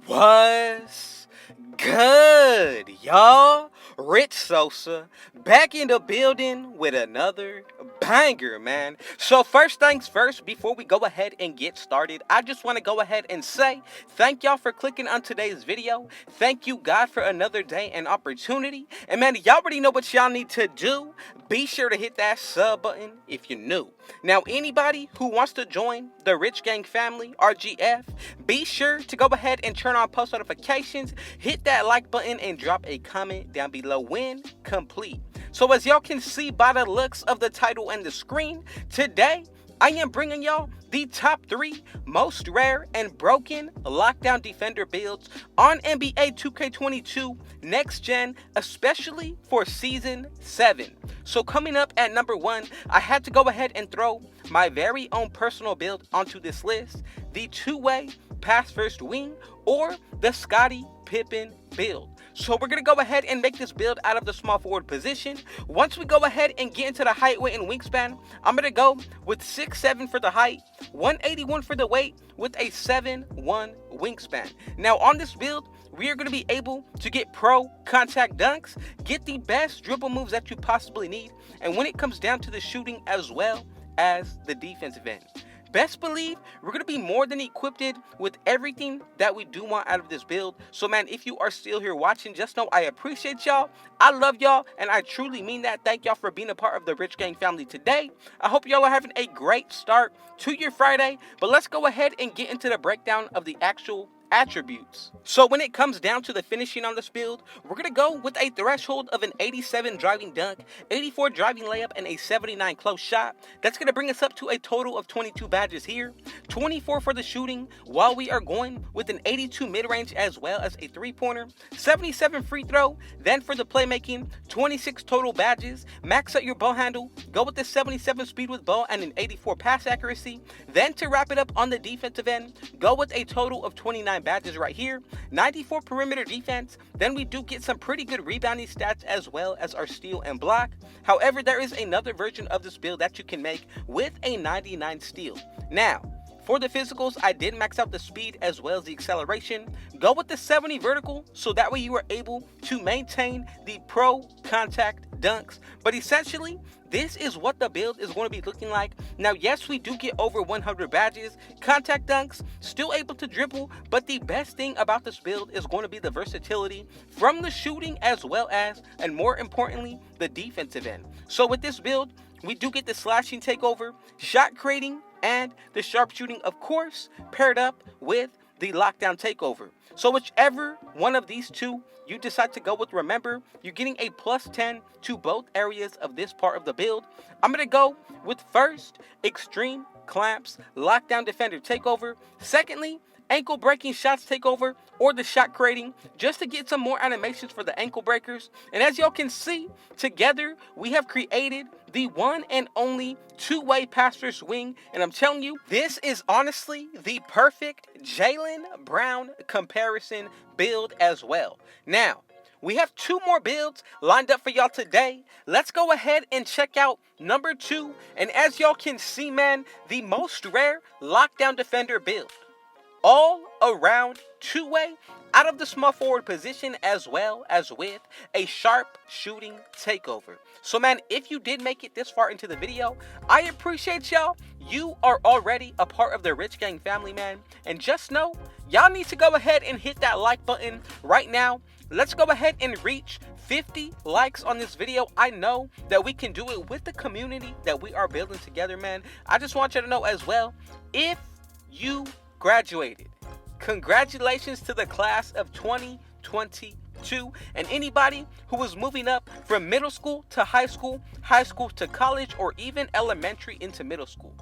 What's good, y'all? Rich Sosa back in the building with another banger, man. So first things first, before we go ahead and get started, I just want to go ahead and say thank y'all for clicking on today's video. Thank you, God, for another day and opportunity. And man, y'all already know what y'all need to do. Be sure to hit that sub button if you're new. Now, anybody who wants to join the Rich Gang family, RGF, be sure to go ahead and turn on post notifications, hit that like button, and drop a comment down below when complete. So as y'all can see by the looks of the title and the screen, today I am bringing y'all the top 3 most rare and broken lockdown defender builds on NBA 2K22 Next Gen, especially for Season 7. So coming up at number 1, I had to go ahead and throw my very own personal build onto this list, the two-way pass first wing, or the Scottie Pippen build. So we're going to go ahead and make this build out of the small forward position. Once we go ahead and get into the height, weight, and wingspan, I'm going to go with 6'7" for the height, 181 for the weight, with a 7'1" wingspan. Now on this build, we are going to be able to get pro contact dunks, get the best dribble moves that you possibly need, and when it comes down to the shooting as well as the defensive end, best believe we're going to be more than equipped with everything that we do want out of this build. So man, if you are still here watching, just know I appreciate y'all, I love y'all, and I truly mean that. Thank y'all for being a part of the Rich Gang family today. I hope y'all are having a great start to your Friday, but let's go ahead and get into the breakdown of the actual attributes. So when it comes down to the finishing on this build, we're going to go with a threshold of an 87 driving dunk, 84 driving layup, and a 79 close shot. That's going to bring us up to a total of 22 badges here, 24 for the shooting, while we are going with an 82 mid-range as well as a three-pointer, 77 free throw. Then for the playmaking, 26 total badges, max out your ball handle, go with the 77 speed with ball and an 84 pass accuracy. Then to wrap it up on the defensive end, go with a total of 29 badges right here, 94 perimeter defense. Then we do get some pretty good rebounding stats as well as our steal and block. However, there is another version of this build that you can make with a 99 steal. Now, for the physicals, I did max out the speed as well as the acceleration. Go with the 70 vertical, so that way you are able to maintain the pro contact dunks. But essentially, this is what the build is going to be looking like. Now, yes, we do get over 100 badges, contact dunks, still able to dribble, but the best thing about this build is going to be the versatility from the shooting as well as, and more importantly, the defensive end. So with this build, we do get the slashing takeover, shot creating, and the sharpshooting, of course, paired up with the lockdown takeover. So whichever one of these two you decide to go with, remember, you're getting a +10 to both areas of this part of the build. I'm going to go with first, extreme clamps, lockdown defender takeover. Secondly, ankle breaking shots takeover, or the shot creating, just to get some more animations for the ankle breakers. And as y'all can see, together we have created the one and only two-way pass first wing, and I'm telling you, this is honestly the perfect Jaylen Brown comparison build as well. Now, we have 2 more builds lined up for y'all today. Let's go ahead and check out number 2, and as y'all can see, man, the most rare lockdown defender build. All around two-way out of the small forward position as well as with a sharp shooting takeover. So man, if you did make it this far into the video, I appreciate y'all. You are already a part of the Rich Gang family, man. And just know, y'all need to go ahead and hit that like button right now. Let's go ahead and reach 50 likes on this video. I know that we can do it with the community that we are building together, man. I just want you to know as well, if you graduated, congratulations to the class of 2022, and anybody who is moving up from middle school to high school to college, or even elementary into middle school.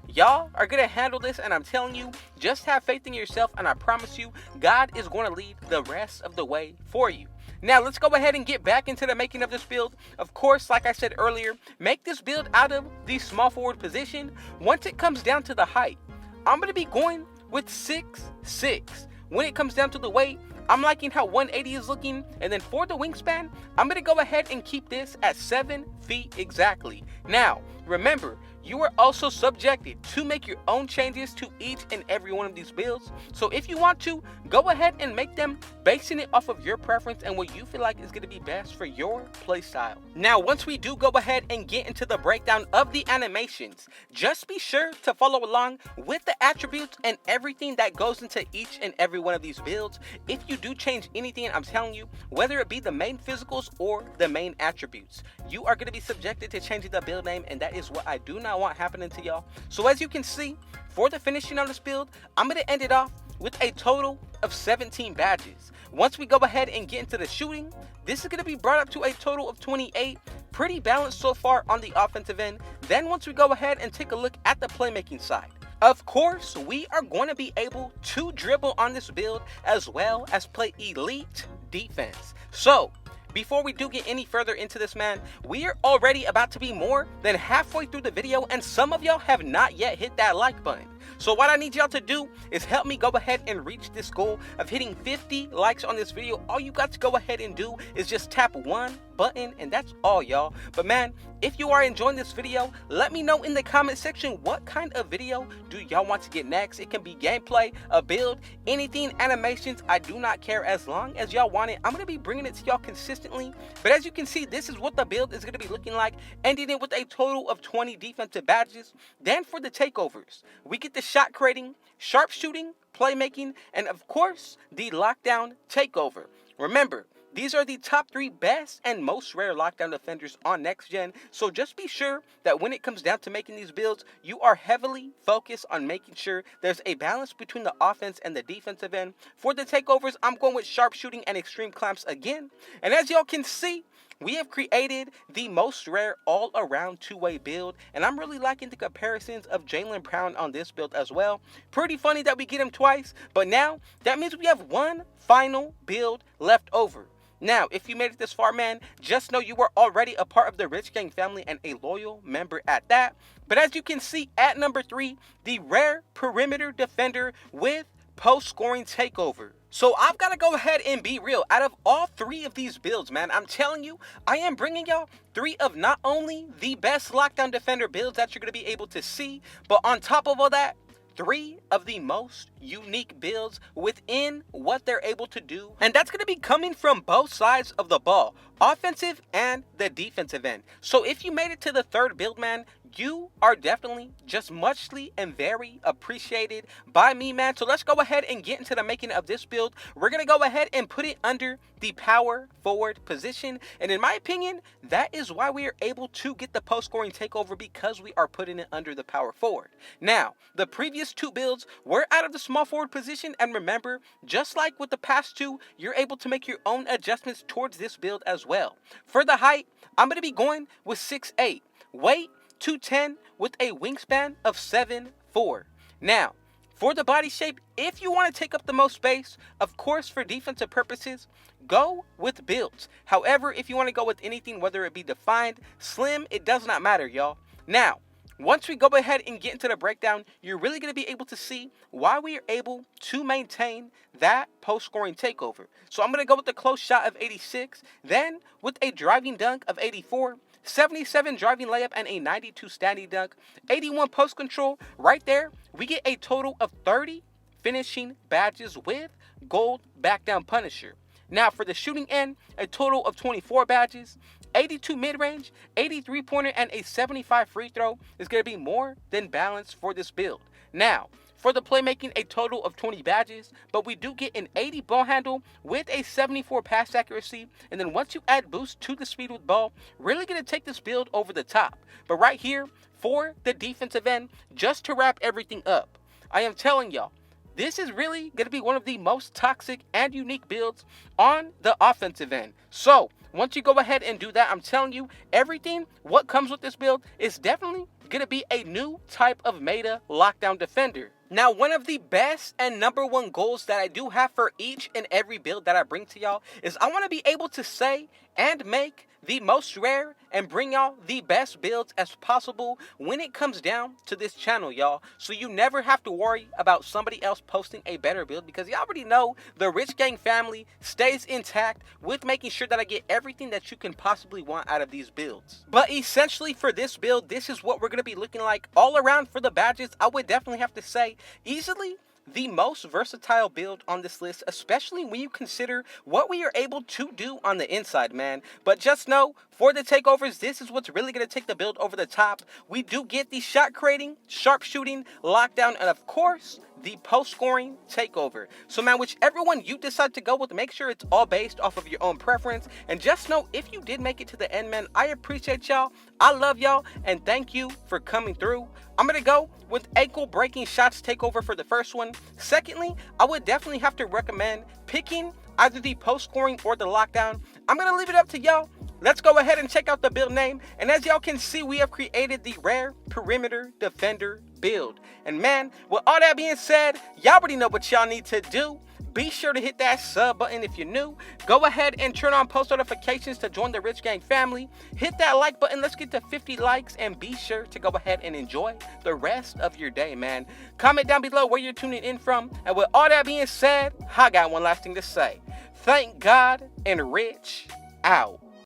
Y'all are gonna handle this, and I'm telling you, just have faith in yourself, and I promise you, God is going to lead the rest of the way for you. Now, let's go ahead and get back into the making of this build. Of course, like I said earlier, make this build out of the small forward position. Once it comes down to the height, I'm going to be going with 6'6". When it comes down to the weight, I'm liking how 180 is looking. And then for the wingspan, I'm going to go ahead and keep this at 7 feet exactly. Now, remember, you are also subjected to make your own changes to each and every one of these builds. So if you want to, go ahead and make them basing it off of your preference and what you feel like is going to be best for your playstyle. Now, once we do go ahead and get into the breakdown of the animations, just be sure to follow along with the attributes and everything that goes into each and every one of these builds. If you do change anything, I'm telling you, whether it be the main physicals or the main attributes, you are going to be subjected to changing the build name, and that is what I do not want happening to y'all. So as you can see, for the finishing on this build, I'm going to end it off with a total of 17 badges. Once we go ahead and get into the shooting, this is going to be brought up to a total of 28. Pretty balanced so far on the offensive end. Then once we go ahead and take a look at the playmaking side, of course, we are going to be able to dribble on this build as well as play elite defense. So before we do get any further into this, man, we are already about to be more than halfway through the video, and some of y'all have not yet hit that like button. So what I need y'all to do is help me go ahead and reach this goal of hitting 50 likes on this video. All you got to go ahead and do is just tap one button, and that's all, y'all. But man, if you are enjoying this video, let me know in the comment section what kind of video do y'all want to get next. It can be gameplay, a build, anything, animations. I do not care as long as y'all want it. I'm going to be bringing it to y'all consistently. But as you can see, this is what the build is going to be looking like, ending it with a total of 20 defensive badges. Then for the takeovers, we get the shot creating, sharpshooting, playmaking, and of course, the lockdown takeover. Remember, these are the top 3 best and most rare lockdown defenders on next gen, so just be sure that when it comes down to making these builds, you are heavily focused on making sure there's a balance between the offense and the defensive end. For the takeovers, I'm going with sharpshooting and extreme clamps again, and as y'all can see, we have created the most rare all-around two-way build, and I'm really liking the comparisons of Jaylen Brown on this build as well. Pretty funny that we get him twice, but now that means we have one final build left over. Now, if you made it this far, man, just know you are already a part of the Rich Gang family and a loyal member at that. But as you can see at number 3, the rare perimeter defender with post-scoring takeover. So I've got to go ahead and be real. Out of all 3 of these builds, man, I'm telling you, I am bringing y'all 3 of not only the best lockdown defender builds that you're going to be able to see, but on top of all that, 3 of the most unique builds within what they're able to do. And that's going to be coming from both sides of the ball, offensive and the defensive end. So if you made it to the 3rd build, man, you are definitely just muchly and very appreciated by me, man. So let's go ahead and get into the making of this build. We're going to go ahead and put it under the power forward position. And in my opinion, that is why we are able to get the post scoring takeover, because we are putting it under the power forward. Now, the previous 2 builds were out of the small forward position. And remember, just like with the past 2, you're able to make your own adjustments towards this build as well. For the height, I'm going to be going with 6'8". Weight, 210 with a wingspan of 7'4". Now, for the body shape, if you want to take up the most space, of course, for defensive purposes, go with builds. However, if you want to go with anything, whether it be defined, slim, it does not matter, y'all. Now, once we go ahead and get into the breakdown, you're really going to be able to see why we are able to maintain that post-scoring takeover. So I'm going to go with the close shot of 86, then with a driving dunk of 84, 77 driving layup, and a 92 standing dunk, 81 post control. Right there, we get a total of 30 finishing badges with gold back down punisher. Now for the shooting end, a total of 24 badges, 82 mid-range, 83 pointer, and a 75 free throw is going to be more than balanced for this build. Now, for the playmaking, a total of 20 badges, but we do get an 80 ball handle with a 74 pass accuracy, and then once you add boost to the speed with ball, really going to take this build over the top. But right here, for the defensive end, just to wrap everything up, I am telling y'all, this is really going to be one of the most toxic and unique builds on the offensive end. So, once you go ahead and do that, I'm telling you, everything what comes with this build is definitely going to be a new type of meta lockdown defender. Now, one of the best and #1 goals that I do have for each and every build that I bring to y'all is I want to be able to say and make the most rare and bring y'all the best builds as possible when it comes down to this channel, y'all. So you never have to worry about somebody else posting a better build, because you already know the Rich Gang family stays intact with making sure that I get everything that you can possibly want out of these builds. But essentially for this build, this is what we're going to be looking like all around for the badges. I would definitely have to say easily the most versatile build on this list, especially when you consider what we are able to do on the inside, man. But just know, for the takeovers, this is what's really going to take the build over the top. We do get the shot creating, sharpshooting, lockdown, and of course, the post-scoring takeover. So man, whichever one you decide to go with, make sure it's all based off of your own preference. And just know, if you did make it to the end, man, I appreciate y'all. I love y'all, and thank you for coming through. I'm going to go with ankle-breaking shots takeover for the first one. Secondly, I would definitely have to recommend picking either the post-scoring or the lockdown. I'm going to leave it up to y'all. Let's go ahead and check out the build name. And as y'all can see, we have created the rare perimeter defender build. And man, with all that being said, y'all already know what y'all need to do. Be sure to hit that sub button if you're new. Go ahead and turn on post notifications to join the Rich Gang family. Hit that like button. Let's get to 50 likes. And be sure to go ahead and enjoy the rest of your day, man. Comment down below where you're tuning in from. And with all that being said, I got one last thing to say. Thank God and Rich out.